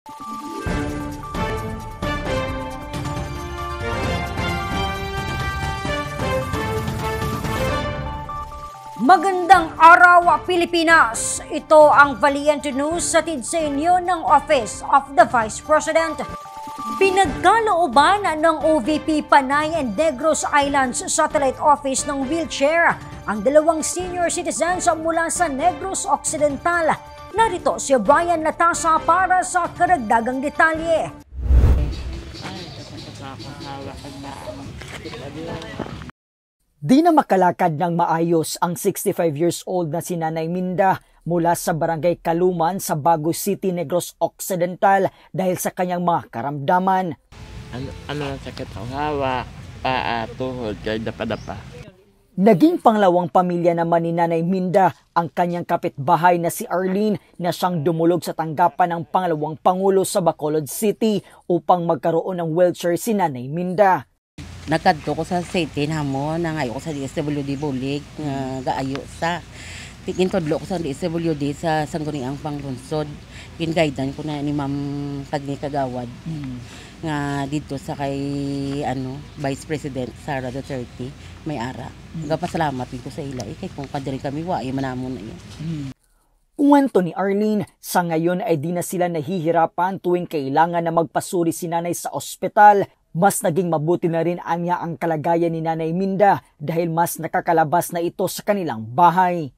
Magandang araw, Pilipinas! Ito ang Valiente News sa sa inyo ng Office of the Vice President. Pinagkalooban ng OVP Panay and Negros Islands Satellite Office ng wheelchair ang dalawang senior citizens mula sa Negros Occidental. Narito si Brian Latasa para sa karagdagang detalye. Di na makalakad ng maayos ang 65 years old na si Nanay Minda mula sa Barangay Kaluman sa Baguio City, Negros Occidental dahil sa kanyang mga karamdaman. Ano ang sakit ang hawak, paa, tuhod, kaya dapa-dapa. Naging panglawang pamilya naman ni Nanay Minda ang kanyang kapitbahay na si Arlene na siyang dumulog sa tanggapan ng pangalawang pangulo sa Bacolod City upang magkaroon ng wheelchair si Nanay Minda. Nakadto ko sa city namo na ngayo ko sa DSWD bulig nga gaayo sa tikintodlo ko sa DSWD sa sangguniang panglunsod kin-guidean ko na ni Ma'am Pagni Kagawad nga dito sa kay Vice President Sara Duterte may ara. Gapasalamat ko sa ila kay kung kadiri kami wa ay manamon na yun. Kwento ni Arlene, sa ngayon ay di na sila nahihirapan tuwing kailangan na magpasuri si nanay sa ospital. Mas naging mabuti na rin anya ang kalagayan ni Nanay Minda dahil mas nakakalabas na ito sa kanilang bahay.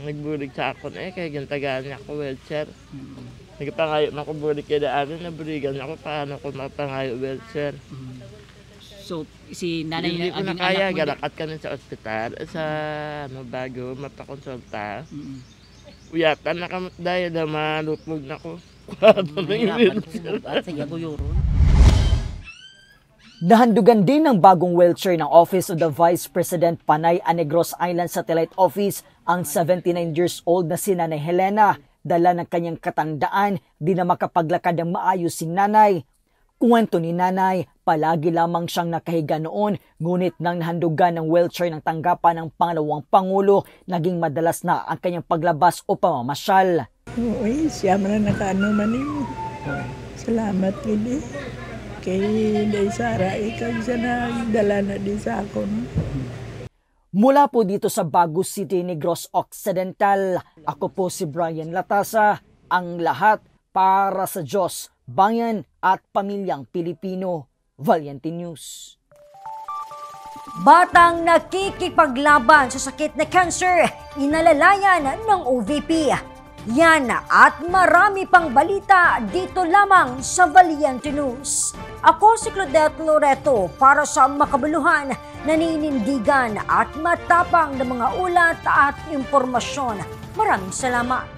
Nagbulig sa akon kaya gintagaan niya ako wheelchair. Nagpangayo na ako bulig kaya daanin, nabuligan niya ako paano ko mapangayo wheelchair. So, si Nanay hindi ko na kaya, galakat kami sa ospital, sa bago, mapakonsulta. Uyatan na kamot dahil na malupog na ko. Nahandugan din ng bagong wheelchair ng Office of the Vice President Panay and Negros Islands Satellite Office ang 79 years old na si Nanay Helena. Dala ng kanyang katandaan, di na makapaglakad ng maayos si nanay. Kwento ni nanay, palagi lamang siyang nakahiga noon, ngunit nang nahandugan ng wheelchair ng tanggapan ng pangalawang pangulo, naging madalas na ang kanyang paglabas o pamamasyal. Uy, siya man na nakaano man yun. Salamat gini. Kay Day Sara, ikaw siya nagdala na din sa akon. Mula po dito sa Baguio City, Negros Occidental, ako po si Brian Latasa, ang lahat para sa Diyos, bayan at pamilyang Pilipino. Valiente News. Batang nakikipaglaban sa sakit na cancer, inalalayan ng OVP. Yan at marami pang balita dito lamang sa Valiente News. Ako si Claudette Loreto para sa makabuluhan, naninindigan at matapang na mga ulat at impormasyon. Maraming salamat.